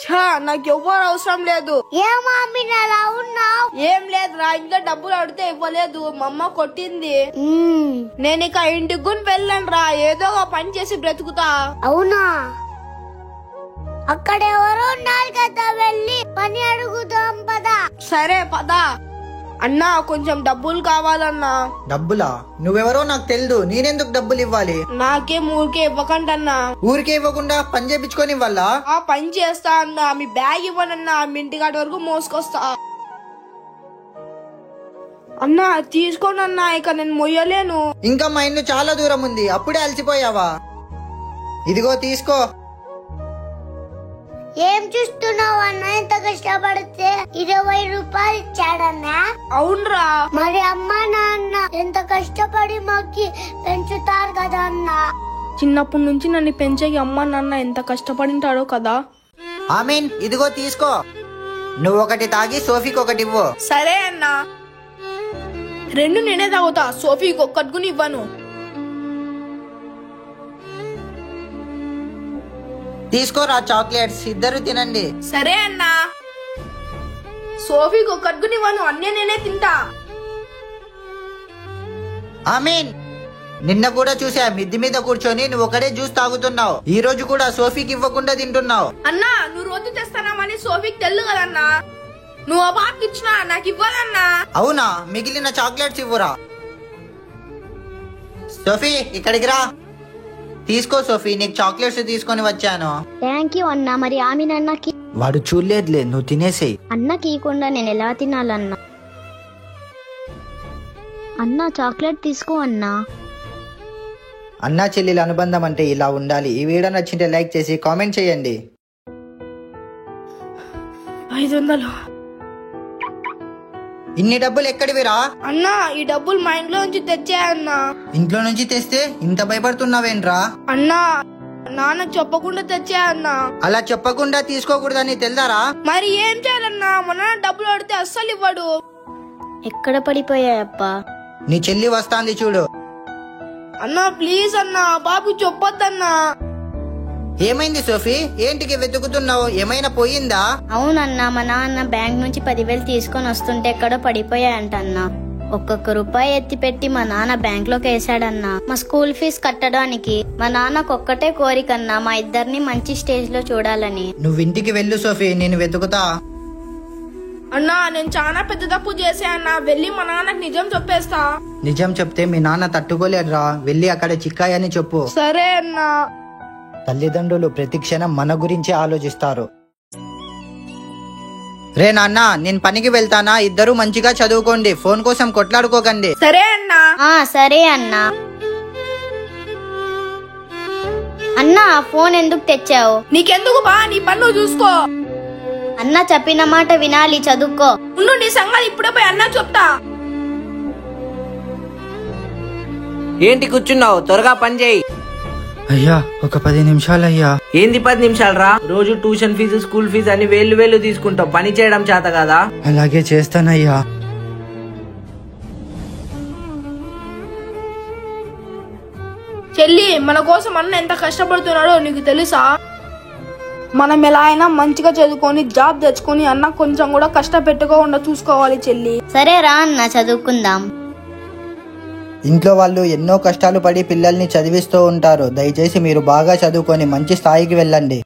ఛా, నాకు ఎవ్వరు అవసరం లేదు. ఏం లేదురా, ఇంకా డబ్బులు అడిగితే ఇవ్వలేదు, మా అమ్మ కొట్టింది. నేను ఇక ఇంటికి కూడా వెళ్ళను రా, ఏదో ఒక పని చేసి బ్రతుకుతా. అవునా? అక్కడ ఎవరో ఉన్నారు కదా, వెళ్ళి పని అడుగుదాం పదా. సరే పదా. అన్నా కొంచెం డబ్బులు కావాలన్నా. డబ్బులా? నువ్వెవరో నాకు తెలియదు, నేనెందుకు డబ్బులు ఇవ్వాలి? నాకేం ఊరికే ఇవ్వకండి అన్నా. ఊరికే ఇవ్వకుండా పని చేపించుకొని ఇవ్వాలా? పని చేస్తా అన్నా, మీ బ్యాగ్ ఇవ్వనన్నా, మీ ఇంటికాటి వరకు మోసుకొస్తా. అన్నా తీసుకోండి అన్నా, ఇక నేను మొయ్యలేను. ఇంకా మా ఇల్లు చాలా దూరం ఉంది, అప్పుడే అలసిపోయావా? ఇదిగో తీసుకో. ఏం చూస్తున్నావు అన్న? ఎంత కష్టపడితే 20 రూపాయలు ఇచ్చాడన్నా. అవునరా. మరి అమ్మ నాన్న ఎంత కష్టపడి మాకి పెంచుతారు కదా అన్న. చిన్నప్పటి నుంచి నన్ను పెంచేకి అమ్మ నాన్న ఎంత కష్టపడింటాడో కదా. ఆమీన్, ఇదిగో తీసుకో. నువ్వు ఒకటి తాగి సోఫీకి ఒకటి ఇవ్వు. సరే అన్నా. 2 నేనే తాగుతా, సోఫీకి ఒక్కటి ఇవ్వను. తీసుకోరా చాక్లెట్స్, ఇద్దరు తినండి. సరే అన్నా. సోఫీకి ఒక్కటి ఇవ్వను, అన్నీ నేనే తింటా. ఆమీన్. నిన్న కూడా చూసా, మిద్ది మీద కూర్చొని నువ్వు ఒకటే జ్యూస్ తాగుతున్నావు. ఈ రోజు కూడా సోఫీకి ఇవ్వకుండా తింటున్నావు. అన్నా నువ్వు రోజు తెస్తానామని సోఫీకి తెల్లు కదన్నా. నువ్వు ఆ బాబుకి ఇచ్చినా నాకు ఇవ్వాలన్నా. అవునా? మిగిలిన చాక్లెట్స్ ఇవ్వరా. సోఫీ ఇక్కడికి రా. తీసుకో సోఫీ, నీకు చాక్లెట్స్ తీసుకొని వచ్చాను. థ్యాంక్ యూ అన్నా. మరి ఆమెన్ అన్నకి? వాడు చూడలేదులే, నువ్వు తినేసేయి. అన్నకి ఇవ్వకుండా నేను ఎలా తినాలన్నా? అన్నా చాక్లెట్ తీసుకో అన్నా. అన్నా చెల్లెల అనుబంధం అంటే ఇలా ఉండాలి. ఈ వీడియో నచ్చింటే లైక్ చేసి కామెంట్ చేయండి. 500. ఇన్ని డబ్బులు ఎక్కడివిరా? అన్నా ఈ డబ్బులు మా ఇంట్లో నుంచి తెచ్చా అన్నా. ఇంట్లో నుంచి తెస్తే ఇంత భయపడుతున్నావేంట్రా? అన్నా నాన్న చెప్పకుండా తెచ్చా అన్నా. అలా చెప్పకుండా తీసుకోకూడదని తెలుదారా? మరి ఏం చేయాలన్నా? మా నాన్న డబ్బులు అడిగితే అస్సలు ఇవ్వడు. ఎక్కడ పడిపోయాయప్పా? నీ చెల్లి వస్తాంది చూడు. అన్నా ప్లీజ్ అన్నా, బాబు చెప్పొద్దన్నా. ఏమైంది సోఫీ? ఏంటికి వెతుకుతున్నావు? ఏమైనా పోయిందా? అవునన్నా, మా నాన్న బ్యాంక్ నుంచి 10,000 తీసుకొని వస్తుంటే ఎక్కడో పడిపోయాయంట అన్నా. ఒక్కొక్క రూపాయి ఎత్తి పెట్టి మా నాన్న బ్యాంక్ లోకి వేసాడన్నా. మా స్కూల్ ఫీజు కట్టడానికి. మా నాన్నకు ఒక్కటే కోరికన్నా, మా ఇద్దరిని మంచి స్టేజ్ లో చూడాలని. నువ్వు ఇంటికి వెళ్ళు సోఫీ, నేను వెతుకుతా. అన్నా నేను చాలా పెద్ద తప్పు చేసా అన్నా, వెళ్ళి మా నాన్నకి నిజం చెప్పేస్తా. నిజం చెప్తే మీ నాన్న తట్టుకోలేడురా. వెళ్ళి అక్కడ చిక్కాయని చెప్పు. సరే అన్నా. తల్లిదండ్రులు ప్రతి క్షణం మన గురించి ఆలోచిస్తారు. రే నాన్న, నేను పనికి వెళ్తానా, ఇద్దరు మంచిగా చదువుకోండి, ఫోన్ కోసం కొట్లాడుకోకండి. సరే అన్నా. సరే అన్నా. అన్నా ఫోన్ ఎందుకు తెచ్చావు? నీకెందుకు బా, నీ పని నువ్వు చూసుకో. అన్న చెప్పిన మాట వినాలి, చదువుకో. ఉండు, నీ సంగతి ఇప్పుడే పోయి అన్నా చెప్తా. ఏంటి కూర్చున్నావు? త్వరగా పని చేయి. అయ్యా ఒక 10 నిమిషాలు అయ్యా. ఏంది 10 నిమిషాలు రా? రోజు ట్యూషన్ ఫీజు, స్కూల్ ఫీజు అని వేలు తీసుకుంటావు, పని చేయడం చేత కదా? అలాగే చేస్తానయ్యా. చెల్లి, మన కోసం అన్న ఎంత కష్టపడుతున్నాడో నీకు తెలుసా? మనం ఎలా అయినా మంచిగా చదువుకొని జాబ్ తెచ్చుకొని అన్న కొంచెం కూడా కష్టపెట్టుకోకుండా చూసుకోవాలి చెల్లి. సరే రా అన్న, చదువుకుందాం. ఇంట్లో వాళ్ళు ఎన్నో కష్టాలు పడి పిల్లల్ని చదివిస్తూ ఉంటారు. దయచేసి మీరు బాగా చదువుకొని మంచి స్థాయికి వెళ్ళండి.